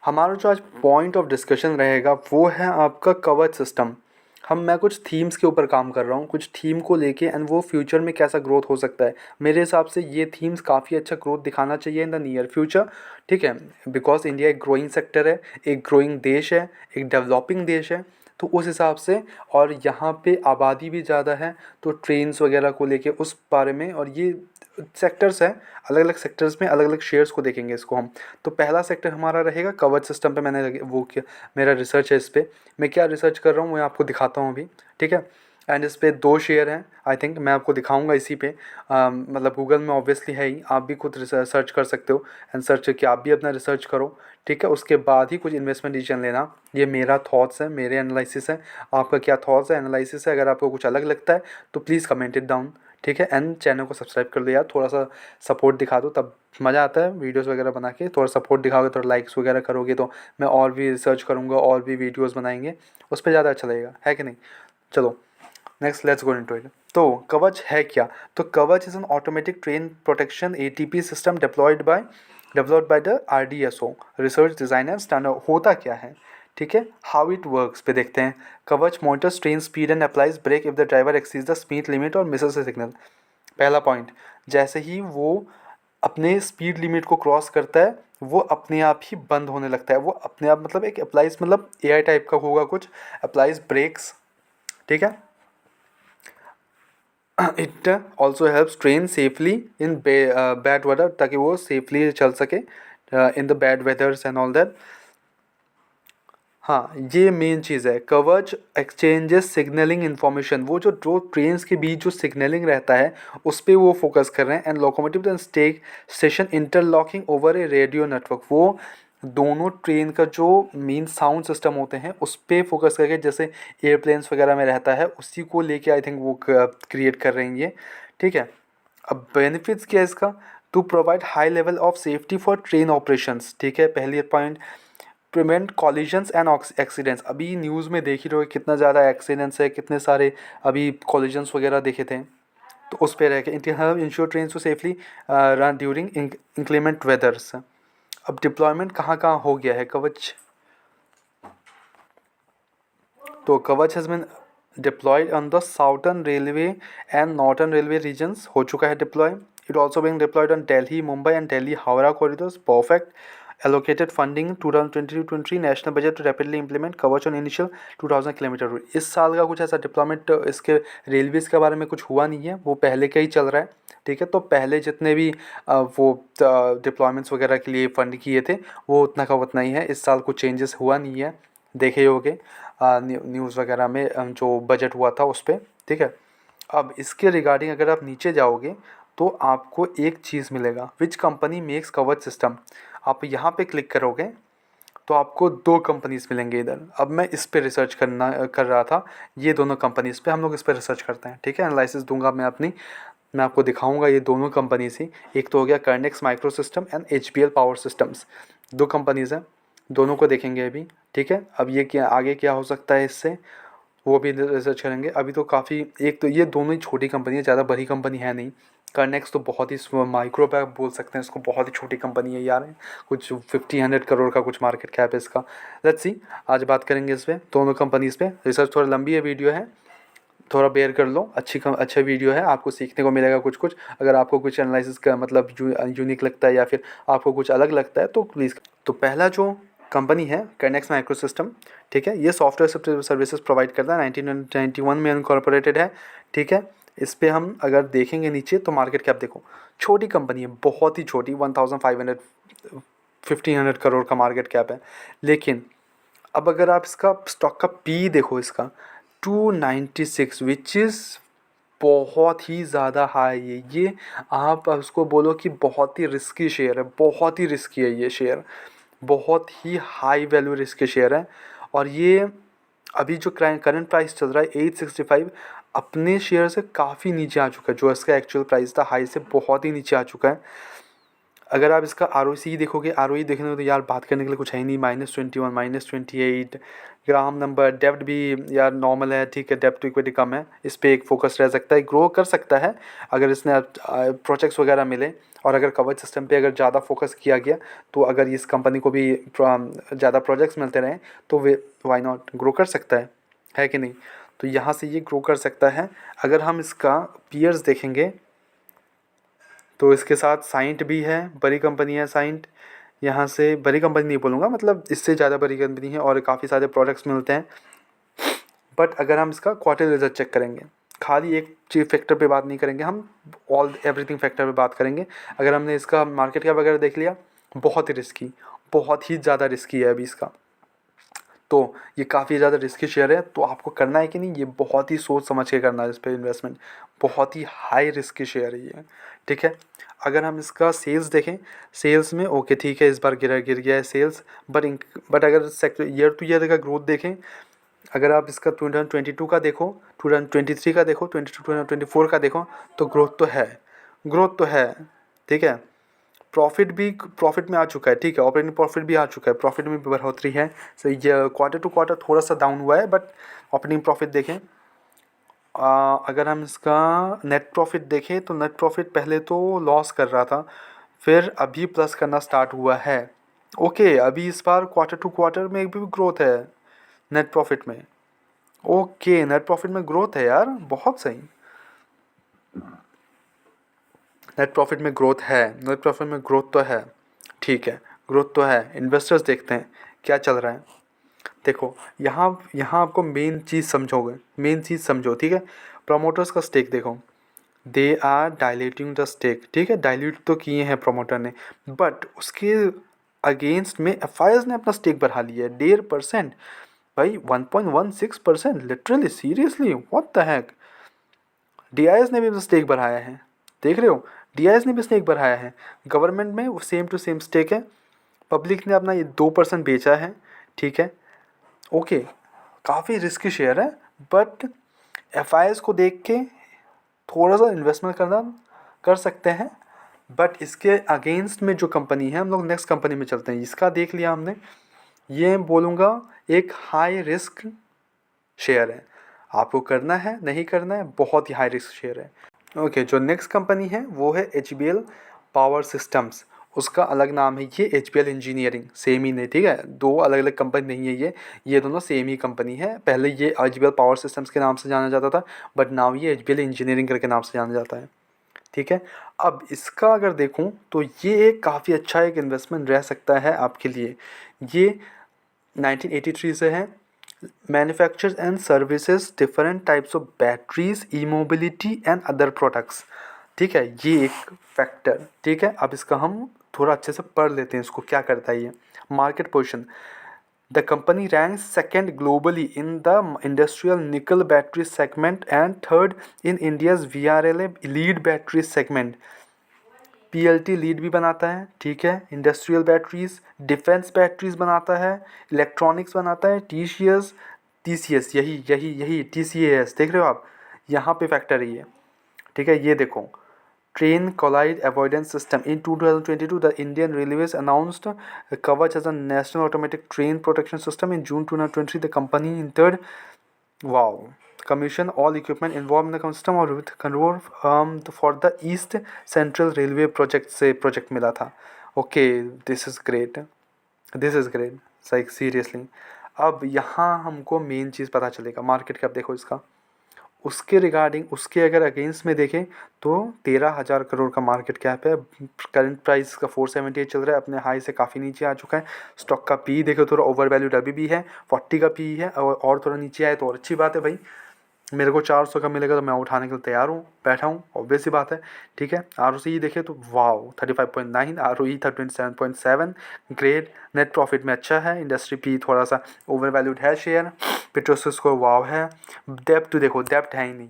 हमारा जो आज पॉइंट ऑफ डिस्कशन रहेगा वो है आपका कवच सिस्टम। मैं कुछ थीम्स के ऊपर काम कर रहा हूँ, कुछ थीम को लेके, एंड वो फ्यूचर में कैसा ग्रोथ हो सकता है। मेरे हिसाब से ये थीम्स काफ़ी अच्छा ग्रोथ दिखाना चाहिए इन द नियर फ्यूचर, ठीक है। बिकॉज इंडिया एक ग्रोइंग सेक्टर है, एक ग्रोइंग देश है, एक डेवलपिंग देश है। तो उस हिसाब से, और यहाँ पे आबादी भी ज़्यादा है, तो ट्रेन्स वगैरह को लेके उस बारे में, और ये सेक्टर्स हैं, अलग अलग सेक्टर्स में अलग अलग शेयर्स को देखेंगे इसको हम। तो पहला सेक्टर हमारा रहेगा कवच सिस्टम पे। वो किया, मेरा रिसर्च है इस पर। मैं क्या रिसर्च कर रहा हूँ मैं आपको दिखाता हूँ अभी, ठीक है। एंड इस पे 2 शेयर हैं आई थिंक, मैं आपको दिखाऊंगा इसी पे। मतलब गूगल में ऑब्वियसली है ही, आप भी खुद सर्च कर सकते हो, एंड सर्च करके आप भी अपना रिसर्च करो, ठीक है। उसके बाद ही कुछ इन्वेस्टमेंट डिसीजन लेना। ये मेरा थॉट्स है, मेरे एनालिसिस है। आपका क्या थॉट्स है, एनालिसिस है? अगर आपको कुछ अलग लगता है तो प्लीज़ कमेंट इट डाउन, ठीक है। एंड चैनल को सब्सक्राइब कर दो यार, थोड़ा सा सपोर्ट दिखा दो, तब मज़ा आता है वीडियोस वगैरह बना के। थोड़ा सपोर्ट दिखाओगे, थोड़ा लाइक्स वगैरह करोगे तो मैं और भी रिसर्च करूँगा, और भी वीडियोस बनाएंगे, उस पर ज़्यादा अच्छा लगेगा, है कि नहीं। चलो next, let's go into it. तो कवच है क्या? तो कवच is an automatic train protection ATP system developed by the RDSO, research designer standard. होता क्या है, ठीक है, हाउ इट वर्क्स पे देखते हैं। Kavach monitors train speed and applies brake if the driver exceeds the speed limit और मिसेस द सिग्नल। पहला पॉइंट, जैसे ही वो अपने स्पीड लिमिट को क्रॉस करता है, वो अपने आप ही बंद होने लगता है। वो अपने आप मतलब एक अप्लाइज, मतलब AI टाइप का होगा कुछ, अप्लाइज ब्रेक्स, ठीक है। It also helps train safely in bad weather, ताकि वो सेफली चल सके in the bad weathers and all that. हाँ, ये मेन चीज़ है। कवच एक्सचेंजेस सिग्नलिंग इन्फॉर्मेशन, वो जो ट्रेन्स के बीच जो सिग्नलिंग रहता है उस पर वो फोकस कर रहे हैं। And locomotive and station interlocking over A radio network, वो दोनों ट्रेन का जो मेन साउंड सिस्टम होते हैं उस पर फोकस करके, जैसे एयरप्लेन्स वगैरह में रहता है, उसी को लेके आई थिंक वो क्रिएट कर रहे हैं ये, ठीक है। अब बेनिफिट्स क्या है इसका? To provide high level of safety for train operations, ठीक है, पहली point. Prevent collisions and accidents, अभी न्यूज़ में देख ही रहे हो कितना ज़्यादा एक्सीडेंट्स है, कितने सारे अभी कॉलिजन्स वगैरह देखे थे। तो उस पर रह के ensure train to safely run during inclement weathers. अब डिप्लॉयमेंट कहाँ कहाँ हो गया है कवच? तो Kavach has been deployed on the southern railway and northern railway regions, हो चुका है deploy. It also being deployed on Delhi Mumbai and Delhi Howrah corridors, perfect. Allocated funding 2022-23 national budget to rapidly implement Kavach on initial 2000 kilometre route. इस साल का कुछ ऐसा deployment इसके Railways के बारे में कुछ हुआ नहीं है, वो पहले का ही चल रहा है, ठीक है। तो पहले जितने भी वो डिप्लॉयमेंट्स वगैरह के लिए फंड किए थे वो उतना का उतना ही है। इस साल कुछ चेंजेस हुआ नहीं है, देखे ही होंगे न्यूज़ वगैरह में जो बजट हुआ था उस पर, ठीक है। अब इसके रिगार्डिंग अगर आप नीचे जाओगे तो आपको एक चीज़ मिलेगा, विच कंपनी मेक्स कवच सिस्टम। आप यहाँ पे क्लिक करोगे तो आपको 2 कंपनीज मिलेंगे इधर। अब मैं इस पे रिसर्च कर रहा था, ये दोनों कंपनीज पे हम लोग इस पे रिसर्च करते हैं, ठीक है। एनालिसिस दूंगा मैं अपनी, मैं आपको दिखाऊंगा ये दोनों कंपनीज ही। एक तो हो गया Kernex micro system and HPL power systems, 2 companies हैं, दोनों को देखेंगे अभी, ठीक है। अब ये क्या आगे क्या हो सकता है इससे, वो भी रिसर्च करेंगे। अभी तो काफ़ी, एक तो ये दोनों ही छोटी कंपनी है, ज़्यादा बड़ी कंपनी है नहीं। कर्नेक्स तो बहुत ही माइक्रो पे बोल सकते हैं इसको, बहुत ही छोटी कंपनी है यार, कुछ 50-100 करोड़ का कुछ मार्केट कैप है इसका। लेट्स सी, आज बात करेंगे इस पर, दोनों कंपनीज पे। रिसर्च थोड़ा लंबी है, वीडियो है, थोड़ा बेयर कर लो। अच्छा वीडियो है, आपको सीखने को मिलेगा कुछ कुछ। अगर आपको कुछ एनालिसिस का मतलब यूनिक लगता है या फिर आपको कुछ अलग लगता है तो प्लीज़। तो पहला जो कंपनी है कर्नेक्स माइक्रो सिस्टम, ठीक है, ये सॉफ्टवेयर सर्विसेज प्रोवाइड करता है, 1991 में इनकॉर्पोरेटेड है, ठीक है। इस पर हम अगर देखेंगे नीचे तो मार्केट कैप देखो, छोटी कंपनी है, बहुत ही छोटी, 1500 करोड़ का मार्केट कैप है। लेकिन अब अगर आप इसका स्टॉक का पी देखो, इसका 296, विच इज़ बहुत ही ज़्यादा हाई है ये। आप उसको बोलो कि बहुत ही रिस्की शेयर है, बहुत ही रिस्की है ये शेयर, बहुत ही हाई वैल्यू रिस्की शेयर है। और ये अभी जो करंट प्राइस चल रहा है 865, अपने शेयर से काफ़ी नीचे आ चुका है, जो इसका एक्चुअल प्राइस था हाई से बहुत ही नीचे आ चुका है। अगर आप इसका ROC देखोगे, ROE देखने तो यार बात करने के लिए कुछ है ही नहीं, -21 -28 ग्राम नंबर। डेब्ट भी यार नॉर्मल है, ठीक है, डेब्ट टू इक्विटी कम है, इस पर एक फोकस रह सकता है, ग्रो कर सकता है अगर इसने प्रोजेक्ट्स वगैरह मिले, और अगर कवच सिस्टम पे अगर ज़्यादा फोकस किया गया, तो अगर इस कंपनी को भी ज़्यादा प्रोजेक्ट्स मिलते रहें तो वे वाई नॉट ग्रो कर सकता है कि नहीं। तो यहाँ से ये ग्रो कर सकता है। अगर हम इसका पीयर्स देखेंगे तो इसके साथ साइंट भी है, बड़ी कंपनी है साइंट, यहाँ से बड़ी कंपनी नहीं बोलूँगा, मतलब इससे ज़्यादा बड़ी कंपनी है और काफ़ी सारे प्रोडक्ट्स मिलते हैं। बट अगर हम इसका क्वार्टर रिजल्ट चेक करेंगे, खाली एक चीज फैक्टर पे बात नहीं करेंगे, हम ऑल एवरीथिंग फैक्टर पे बात करेंगे। अगर हमने इसका मार्केट कैप वगैरह देख लिया, बहुत ही रिस्की, बहुत ही ज़्यादा रिस्की है अभी इसका, तो ये काफ़ी ज़्यादा रिस्की शेयर है। तो आपको करना है कि नहीं, ये बहुत ही सोच समझ के करना है इस पर इन्वेस्टमेंट, बहुत ही हाई रिस्की शेयर है ये, ठीक है। अगर हम इसका सेल्स देखें, सेल्स में ओके ठीक है, इस बार गिर गया है सेल्स, बट अगर सेक्टर ईयर टू ईयर का ग्रोथ देखें, अगर आप इसका 2022 का देखो, 2023 का देखो, 2024 का देखो, तो ग्रोथ तो है, ठीक है। प्रॉफिट में आ चुका है, ठीक है, ऑपरेटिंग प्रॉफिट भी आ चुका है, प्रॉफिट में भी बढ़ोतरी है। सो ये क्वार्टर टू क्वार्टर थोड़ा सा डाउन हुआ है, बट ऑपरेटिंग प्रॉफिट देखें, अगर हम इसका नेट प्रॉफिट देखें तो नेट प्रॉफिट पहले तो लॉस कर रहा था, फिर अभी प्लस करना स्टार्ट हुआ है। ओके, अभी इस बार क्वार्टर टू क्वार्टर में भी ग्रोथ है नेट प्रॉफिट में। ओके, नेट प्रॉफिट में ग्रोथ है यार, बहुत सही, नेट प्रॉफिट में ग्रोथ है, नेट प्रॉफिट में ग्रोथ तो है, ठीक है, ग्रोथ तो है। इन्वेस्टर्स देखते हैं क्या चल रहा है। देखो यहाँ यहाँ आपको मेन चीज़ समझोगे, मेन चीज़ समझो, ठीक है। प्रमोटर्स का स्टेक देखो, they are diluting the stake, ठीक है, डायल्यूट तो किए हैं प्रमोटर ने, बट उसके अगेंस्ट में एफ ने अपना स्टेक बढ़ा लिया है 1.5%, भाई 1.16%, literally seriously what the hack. DIS ने भी स्टेक बढ़ाया है, देख रहे हो, DIS ने भी स्टेक बढ़ाया है, गवर्नमेंट में वो सेम टू सेम स्टेक है, पब्लिक ने अपना ये 2% बेचा है, ठीक है। ओके, काफ़ी रिस्की शेयर है, बट एफ को देख के थोड़ा सा इन्वेस्टमेंट करना कर सकते हैं। बट इसके अगेंस्ट में जो कंपनी है, हम लोग नेक्स्ट कंपनी में चलते हैं, इसका देख लिया हमने, ये बोलूँगा एक हाई रिस्क शेयर है, आपको करना है नहीं करना है, बहुत ही हाई रिस्क शेयर है। ओके, जो नेक्स्ट कंपनी है वो है HBL पावर सिस्टम्स, उसका अलग नाम है ये HBL इंजीनियरिंग, सेम ही नहीं, ठीक है, दो अलग अलग कंपनी नहीं है ये दोनों सेम ही कंपनी है। पहले ये HBL पावर सिस्टम्स के नाम से जाना जाता था, बट नाउ ये HBL इंजीनियरिंग करके नाम से जाना जाता है, ठीक है। अब इसका अगर देखूं तो ये एक काफ़ी अच्छा एक इन्वेस्टमेंट रह सकता है आपके लिए। ये 1983 से है, manufactures and services different types of batteries, e mobility and other products, ठीक है, ये एक फैक्टर, ठीक है। अब इसका हम थोड़ा अच्छे से पढ़ लेते हैं, इसको क्या करता है ये। Market position, the company ranks second globally in the industrial nickel battery segment and third in India's VRLA lead battery segment. PLT lead भी बनाता है, ठीक है, इंडस्ट्रियल बैटरीज, डिफेंस बैटरीज बनाता है, इलेक्ट्रॉनिक्स बनाता है, TCS यही TCAS देख रहे हो आप, यहाँ पे फैक्टर है ये, ठीक है। ये देखो, train collide avoidance system in 2022 the Indian railways announced Kavach as a national automatic train protection system in June 2023 the company in third wow commission all equipment involved in the system और with control for the east central railway project से project मिला था। Okay, this is great, this is great, सही, seriously. अब यहाँ हमको main चीज़ पता चलेगा, मार्केट कैप देखो इसका, उसके रिगार्डिंग, उसके अगर अगेंस्ट में देखें तो 13,000 करोड़ का मार्केट कैप है, करंट प्राइस का 478 चल रहा है, अपने हाई से काफ़ी नीचे आ चुका है। स्टॉक का पी देखो थोड़ा ओवर वैल्यूड अभी भी है, 40 का पी है, और थोड़ा नीचे आए तो और अच्छी बात है भाई, मेरे को 400 का मिलेगा तो मैं उठाने के लिए तैयार हूँ, बैठा हूँ, ऑब्वियस सी बात है, ठीक है। ROCE देखे तो वाओ 35.9, ROE था 27.7, ग्रेट, नेट प्रॉफिट में अच्छा है, इंडस्ट्री पी थोड़ा सा ओवर वैल्यूड है शेयर, पेट्रोसिस को वाव है, डेप्थ तो देखो, डेप्थ है ही नहीं,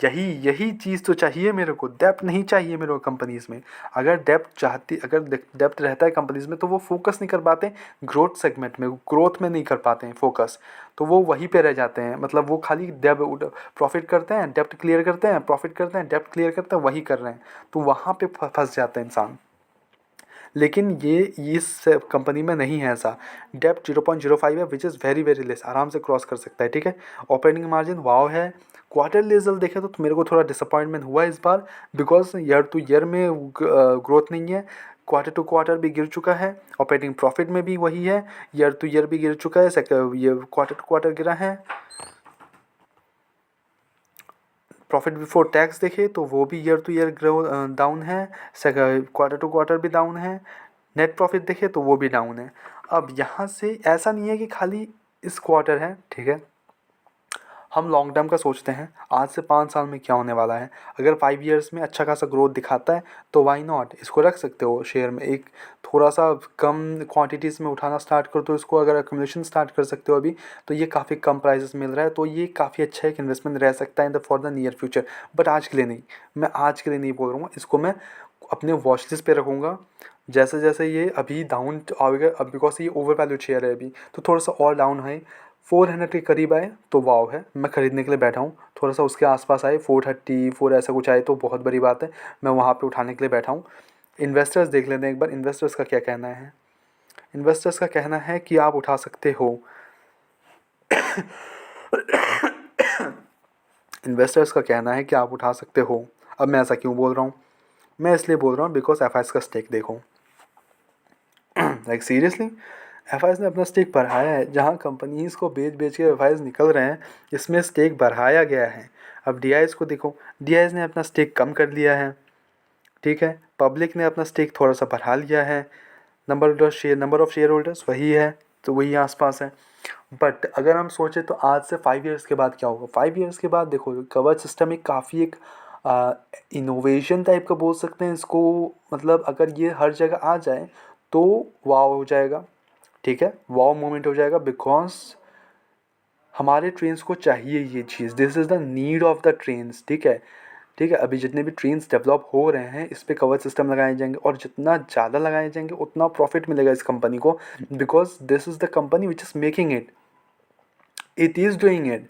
यही चीज़ तो चाहिए मेरे को, डेप्थ नहीं चाहिए मेरे को कंपनीज़ में। अगर डेप्थ रहता है कंपनीज़ में तो वो फोकस नहीं कर पाते ग्रोथ सेगमेंट में, ग्रोथ में नहीं कर पाते हैं फोकस, तो वो वहीं पे रह जाते हैं, मतलब वो खाली प्रॉफिट करते हैं, डेप्थ क्लियर करते हैं, प्रॉफिट करते हैं, डेप्थ क्लियर करते हैं, वही कर रहे हैं, तो वहाँ पे फंस जाते हैं इंसान। लेकिन ये इस कंपनी में नहीं है ऐसा। डेप्ट 0.05 है which is very very less, आराम से क्रॉस कर सकता है, ठीक है। ऑपरेटिंग मार्जिन वाव है। क्वार्टरली रिजल्ट देखे तो मेरे को थोड़ा डिसअपॉइंटमेंट हुआ इस बार, बिकॉज ईयर टू ईयर में ग्रोथ नहीं है, क्वार्टर टू क्वार्टर भी गिर चुका है, ऑपरेटिंग प्रॉफिट में भी वही है, ईयर टू ईयर भी गिर चुका है, ये क्वार्टर टू क्वार्टर गिरा है। प्रॉफिट बिफोर टैक्स देखे तो वो भी year two year grow down है, क्वार्टर टू क्वार्टर भी डाउन है। नेट प्रॉफिट देखे तो वो भी डाउन है। अब यहाँ से ऐसा नहीं है कि खाली इस क्वार्टर है, ठीक है। हम लॉन्ग टर्म का सोचते हैं, आज से 5 साल में क्या होने वाला है। अगर 5 ईयर्स में अच्छा खासा ग्रोथ दिखाता है तो वाई नॉट, इसको रख सकते हो शेयर में। एक थोड़ा सा कम क्वांटिटीज़ में उठाना स्टार्ट कर दो इसको, अगर अक्यूमुलेशन स्टार्ट कर सकते हो अभी, तो ये काफ़ी कम प्राइसेस मिल रहा है, तो ये काफ़ी अच्छा एक इन्वेस्टमेंट रह सकता है in the for the near future. But आज के लिए नहीं, मैं आज के लिए नहीं बोल रहा हूँ, इसको मैं अपने वॉच लिस्ट पे रखूँगा। जैसे जैसे ये अभी डाउन आएगा, अब बिकॉज ये ओवर वैल्यूड शेयर है अभी, तो थोड़ा सा और डाउन है, 400 के करीब आए तो वाव है, मैं ख़रीदने के लिए बैठा हूँ। थोड़ा सा उसके आसपास आए 434 ऐसा कुछ आए तो बहुत बड़ी बात है, मैं वहाँ पे उठाने के लिए बैठा हूँ। इन्वेस्टर्स देख लेते हैं एक बार, इन्वेस्टर्स का क्या कहना है। इन्वेस्टर्स का कहना है कि आप उठा सकते हो। इन्वेस्टर्स का कहना है कि आप उठा सकते हो। अब मैं ऐसा क्यों बोल रहा हूँ, मैं इसलिए बोल रहा हूँ बिकॉज एफ का स्टेक देखो। लाइक सीरियसली एफ ने अपना स्टेक बढ़ाया है, जहाँ कंपनीज़ को बेच बेच के एफ निकल रहे हैं, इसमें स्टेक बढ़ाया गया है। अब डी को देखो, डी ने अपना स्टेक कम कर लिया है, ठीक है। पब्लिक ने अपना स्टेक थोड़ा सा बढ़ा लिया है, नंबर ऑफ शेयर होल्डर्स वही है, तो वही आसपास है। बट अगर हम सोचें तो आज से 5 ईयर्स के बाद क्या होगा। 5 ईयर्स के बाद देखो, कवच सिस्टम एक काफ़ी एक इनोवेशन टाइप का बोल सकते हैं इसको, मतलब अगर ये हर जगह आ जाए तो वाव हो जाएगा, ठीक है, वाव मोमेंट हो जाएगा। बिकॉज हमारे ट्रेन्स को चाहिए ये चीज़, this is the need of the trains, ठीक है, ठीक है। अभी जितने भी ट्रेन्स डेवलप हो रहे हैं इस पर कवच सिस्टम लगाए जाएंगे, और जितना ज़्यादा लगाए जाएंगे उतना प्रॉफिट मिलेगा इस कंपनी को, because this is the company which is making it, it is doing it,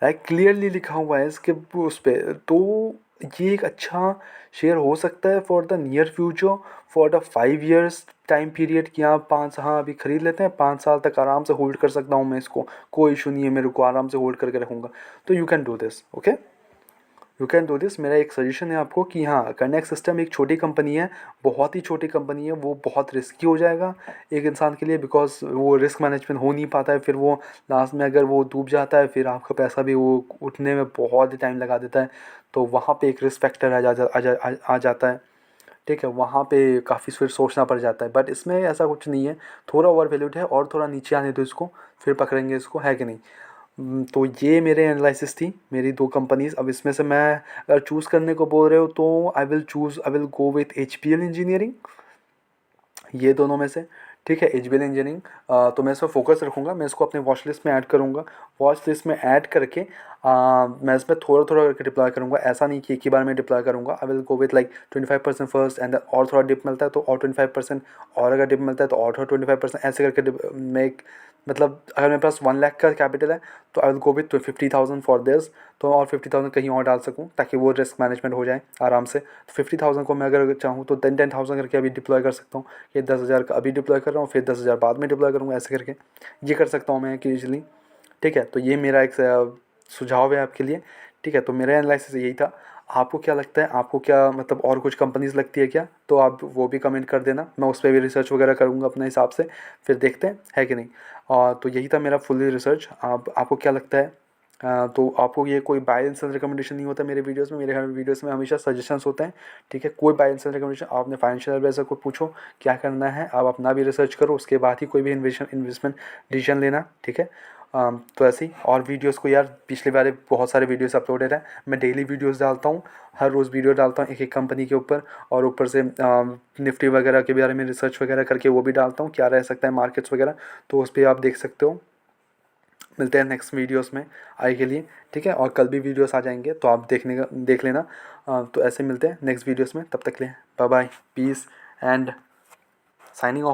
like clearly लिखा हुआ है इसके उस पर। तो ये एक अच्छा शेयर हो सकता है for the near future, for the 5 years time period, कि आप 5, हाँ अभी ख़रीद लेते हैं, 5 साल तक आराम से होल्ड कर सकता हूँ मैं इसको, कोई इशू नहीं है, मेरे को आराम से होल्ड करके रखूँगा। तो you can do this, okay, you can do this. मेरा एक सजेशन है आपको कि हाँ, कनेक्ट सिस्टम एक छोटी कंपनी है, बहुत ही छोटी कंपनी है, वो बहुत रिस्की हो जाएगा एक इंसान के लिए, बिकॉज वो रिस्क मैनेजमेंट हो नहीं पाता है, फिर वो लास्ट में अगर वो डूब जाता है फिर आपका पैसा भी वो उठने में बहुत ही टाइम लगा देता है, तो वहाँ पे एक रिस्क फैक्टर आ जाता है, ठीक है, वहाँ पे काफ़ी फिर सोचना पड़ जाता है। बट इसमें ऐसा कुछ नहीं है, थोड़ा ओवर वैल्यूड है, और थोड़ा नीचे आने दो इसको, फिर पकड़ेंगे इसको, है कि नहीं। तो ये मेरे एनालिसिस थी, मेरी 2 कंपनीज़। अब इसमें से मैं अगर चूज़ करने को बोल रहे हो तो I will go with HPL engineering, ये दोनों में से, ठीक है। HBL इंजीनियरिंग, तो मैं इस पर फोकस रखूँगा, मैं इसको अपने वॉच लिस्ट में ऐड करूँगा। वॉच लिस्ट में ऐड करके मैं इसमें थोड़ा थोड़ा करके डिप्लॉय करूँगा, ऐसा नहीं कि एक ही बार में डिप्लॉय करूँगा। I will go with like 25% first, and और थोड़ा डिप मिलता है तो और 25%, और अगर डिप मिलता है तो और थोड़ा 25%, ऐसे करके मैं एक, मतलब अगर मेरे पास 1 लाख का कैपिटल है तो I will go with 50,000 for this, तो और 50,000 कहीं और डाल सकूँ ताकि वो रिस्क मैनेजमेंट हो जाए आराम से। तो 50,000 को मैं अगर चाहूँ तो 10,000 करके अभी डिप्लॉय कर सकता हूँ, ये 10,000 का अभी डिप्लॉय कर रहा हूँ, फिर 10,000 बाद में डिप्लॉय करूँगा, ऐसे करके ये कर सकता हूँ मैं ईजिली, ठीक है। तो ये मेरा एक सुझाव है आपके लिए, ठीक है। तो मेरा एनालिसिस यही था। आपको क्या लगता है, आपको क्या मतलब और कुछ कंपनीज लगती है क्या, तो आप वो भी कमेंट कर देना, मैं उस पर भी रिसर्च वगैरह करूँगा अपने हिसाब से, फिर देखते हैं है कि नहीं। और तो यही था मेरा फुल्ली रिसर्च। आपको क्या लगता है। तो आपको ये कोई बाय एंड सेल रिकमेंडेशन नहीं होता मेरे वीडियोस में, मेरे वीडियोस में हमेशा सजेशंस होते हैं, ठीक है। कोई बाय एंड सेल रिकमेंडेशन, आपने फाइनेंशियल एडवाइजर को पूछो क्या करना है, आप अपना भी रिसर्च करो, उसके बाद ही कोई भी इन्वेस्टमेंट डिसीजन लेना, ठीक है। तो ऐसे ही और वीडियोस को यार, पिछले बारे बहुत सारे वीडियोस अपलोडेड हैं, मैं डेली वीडियोस डालता हूँ, हर रोज़ वीडियो डालता हूँ एक एक कंपनी के ऊपर, और ऊपर से निफ्टी वगैरह के बारे में रिसर्च वगैरह करके वो भी डालता हूँ, क्या रह सकता है मार्केट्स वगैरह, तो उस पर आप देख सकते हो। मिलते हैं नेक्स्ट वीडियोस में आए के लिए, ठीक है। और कल भी वीडियोस आ जाएंगे तो आप देख लेना। तो ऐसे मिलते हैं नेक्स्ट वीडियोस में, तब तक के लिए bye bye, peace and signing of.